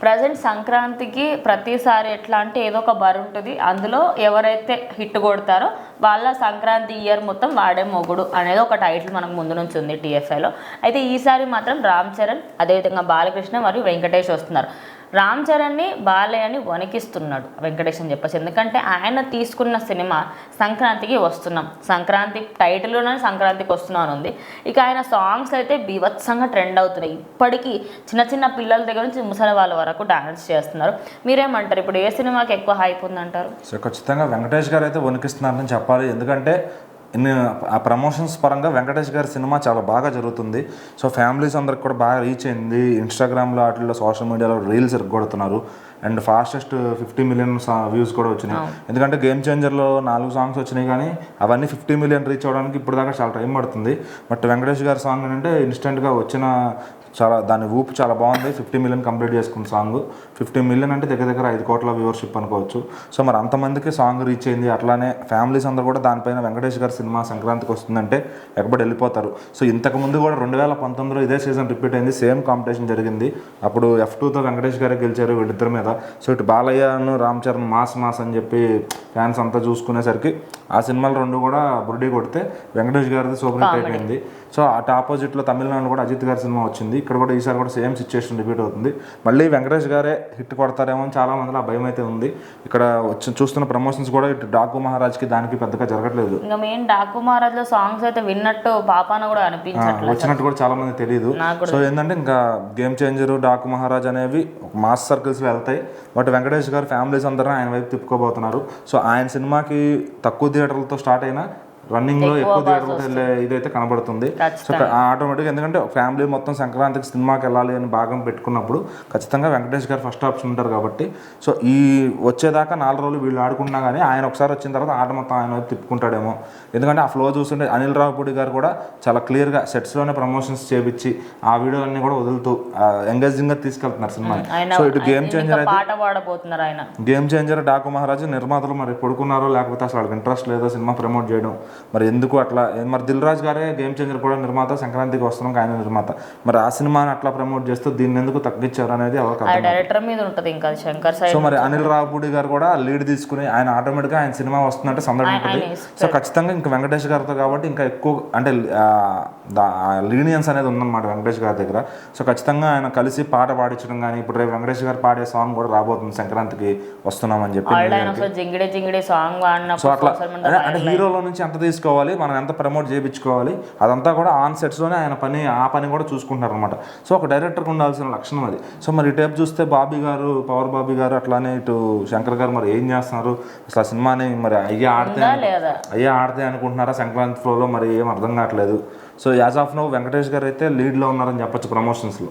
Present సంక్రాంతికి ప్రతిసారి ఎట్లా అంటే ఏదో ఒక బర్ ఉంటుంది, అందులో ఎవరైతే హిట్ కొడతారో వాళ్ళ సంక్రాంతి ఇయర్ మొత్తం వాడే మొగుడు అనేది ఒక టైటిల్ మనకు ముందు నుంచి ఉంది టీఎఫ్ఐలో. అయితే ఈసారి మాత్రం రామ్ చరణ్, అదేవిధంగా బాలకృష్ణ మరియు వెంకటేష్ వస్తున్నారు. రామ్ చరణ్ని బాలయ్యని వణికిస్తున్నాడు వెంకటేష్ అని చెప్పచ్చు. ఎందుకంటే ఆయన తీసుకున్న సినిమా సంక్రాంతికి వస్తున్నాం, సంక్రాంతి టైటిల్లోనే సంక్రాంతికి వస్తున్నాం అని ఉంది. ఇక ఆయన సాంగ్స్ అయితే బీభత్సంగా ట్రెండ్ అవుతున్నాయి. ఇప్పటికీ చిన్న చిన్న పిల్లల దగ్గర నుంచి ముసలి వాళ్ళ వరకు డాన్స్ చేస్తున్నారు. మీరేమంటారు, ఇప్పుడు ఏ సినిమాకి ఎక్కువ హైప్ ఉందంటారు? సో ఖచ్చితంగా వెంకటేష్ గారు అయితే వణికిస్తున్నారని చెప్పాలి. ఎందుకంటే ఆ ప్రమోషన్స్ పరంగా వెంకటేష్ గారి సినిమా చాలా బాగా జరుగుతుంది. సో ఫ్యామిలీస్ అందరికి కూడా బాగా రీచ్ అయింది. ఇన్స్టాగ్రామ్లో వాటిల్లో సోషల్ మీడియాలో రీల్స్ ఎరగొడుతున్నారు. అండ్ ఫాస్టెస్ట్ 50 మిలియన్ వ్యూస్ కూడా వచ్చినాయి. ఎందుకంటే గేమ్ చేంజర్లో 4 సాంగ్స్ వచ్చినాయి, కానీ అవన్నీ 50 మిలియన్ రీచ్ అవ్వడానికి ఇప్పుడు దాకా చాలా టైం పడుతుంది. బట్ వెంకటేష్ గారి సాంగ్ ఏంటంటే ఇన్స్టెంట్గా వచ్చిన చాలా దాని ఊపు చాలా బాగుంది. 50 మిలియన్ కంప్లీట్ చేసుకున్న సాంగ్. 50 మిలియన్ అంటే దగ్గర దగ్గర 5 కోట్ల వ్యూవర్షిప్ అనుకోవచ్చు. సో మరి అంతమందికి సాంగ్ రీచ్ అయింది. అట్లానే ఫ్యామిలీస్ అందరూ కూడా దానిపైన వెంకటేష్ గారి సినిమా సంక్రాంతికి వస్తుందంటే ఎక్కబడి వెళ్ళిపోతారు. సో ఇంతకుముందు కూడా 2019లో ఇదే సీజన్ రిపీట్ అయింది, సేమ్ కాంపిటీషన్ జరిగింది. అప్పుడు F2తో వెంకటేష్ గారే గెలిచారు వీళ్ళిద్దరి మీద. సో ఇటు బాలయ్యను రామ్ చరణ్ మాస్ అని చెప్పి ఫ్యాన్స్ అంతా చూసుకునేసరికి ఆ సినిమాలు రెండు కూడా బుర్డీ కొడితే వెంకటేష్ గారిది సూపర్ హిట్ అయిపోయింది. సో అటు ఆపోజిట్లో తమిళనాడు కూడా అజిత్ గారి సినిమా వచ్చింది. ఇక్కడ కూడా ఈసారి కూడా సేమ్ సిచ్యువేషన్ రిపీట్ అవుతుంది. మళ్ళీ వెంకటేష్ గారే హిట్ కొడతారేమో అని చాలా మందిలో ఆ భయం అయితే ఉంది. ఇక్కడ చూస్తున్న ప్రమోషన్స్ కూడా ఇటు డాకు మహారాజ్కి దానికి పెద్దగా జరగట్లేదు. ఇంకా మెయిన్ డాకు మహారాజ్ లో సాంగ్స్ అయితే విన్నట్టు పాపాన కూడా అనిపించట్లేదు, వచ్చినట్టు కూడా చాలా మంది తెలియదు. సో ఏంటంటే ఇంకా గేమ్ చేంజర్, డాకు మహారాజ్ అనేవి మాస్ సర్కిల్స్లో వెళ్తాయి. బట్ వెంకటేష్ గారు ఫ్యామిలీస్ అందరూ ఆయన వైపు తిప్పుకోబోతున్నారు. సో ఆయన సినిమాకి తక్కువ థియేటర్లతో స్టార్ట్ అయినా రన్నింగ్లో ఎక్కువ థియేటర్లకు వెళ్ళే ఇదైతే కనబడుతుంది. సో ఆటోమేటిక్గా ఎందుకంటే ఫ్యామిలీ మొత్తం సంక్రాంతికి సినిమాకి వెళ్ళాలి అని భాగం పెట్టుకున్నప్పుడు ఖచ్చితంగా వెంకటేష్ గారు ఫస్ట్ ఆప్షన్ ఉంటారు కాబట్టి. సో ఈ వచ్చేదాకా 4 రోజులు వీళ్ళు ఆడుకున్నా కానీ ఆయన ఒకసారి వచ్చిన తర్వాత ఆట మొత్తం ఆయన వైపు తిప్పుకుంటాడేమో. ఎందుకంటే ఆ ఫ్లో చూస్తుంటే అనిల్ రావుపూడి గారు కూడా చాలా క్లియర్గా సెట్స్లోనే ప్రమోషన్స్ చేపించి ఆ వీడియోలన్నీ కూడా వదులుతూ ఎంగేజింగ్గా తీసుకెళ్తున్నారు సినిమా. సో ఇటు గేమ్ చేంజర్ అయితే గేమ్ చేంజర్, డాకు మహారాజ్ నిర్మాతలు మరి పడుకున్నారో లేకపోతే అసలు వాళ్ళకి ఇంట్రెస్ట్ లేదో సినిమా ప్రమోట్ చేయడం, మరి ఎందుకు అట్లా. మరి దిల్ రాజు గారే గేమ్ చేంజర్ కూడా నిర్మాత, సంక్రాంతికి వస్తున్నాం ఆయన నిర్మాత. మరి ఆ సినిమాని అట్లా ప్రమోట్ చేస్తూ దీన్ని ఎందుకు తగ్గించారు అనేది డైరెక్టర్ మీద ఉంటుంది. ఇంకా శంకర్ సైడ్. సో మరి అనిల్ రావుపూడి గారు కూడా లీడ్ తీసుకుని ఆయన ఆటోమేటిక్గా ఆయన సినిమా వస్తుందంటే సందడి ఉంటుంది. సో ఖచ్చితంగా ఇంకా వెంకటేష్ గారితో కాబట్టి ఇంకా ఎక్కువ అంటే లీనియన్స్ అనేది ఉందన్నమాట వెంకటేష్ గారి దగ్గర. సో ఖచ్చితంగా ఆయన కలిసి పాట పాడించడం కానీ, ఇప్పుడు రేపు వెంకటేష్ గారు పాడే సాంగ్ కూడా రాబోతుంది సంక్రాంతికి వస్తున్నామని చెప్పి. సో అట్లా అంటే హీరోలో నుంచి ఎంత తీసుకోవాలి, మనం ఎంత ప్రమోట్ చేయించుకోవాలి, అదంతా కూడా ఆన్ సెట్స్లోనే ఆయన ఆ పని కూడా చూసుకుంటారు అనమాట. సో ఒక డైరెక్టర్కి ఉండాల్సిన లక్షణం అది. సో మరి ఈ టైప్ చూస్తే బాబీ గారు, పవర్ బాబీ గారు, అట్లానే ఇటు శంకర్ గారు మరి ఏం చేస్తున్నారు అసలు ఆ సినిమాని మరి అయ్యా ఆడితే అనుకుంటున్నారా సంక్రాంతి ఫ్లోలో, మరి ఏం అర్థం కావట్లేదు. So as of now Venkatesh గారు అయితే లీడ్లో ఉన్నారని చెప్పొచ్చు ప్రమోషన్స్లో.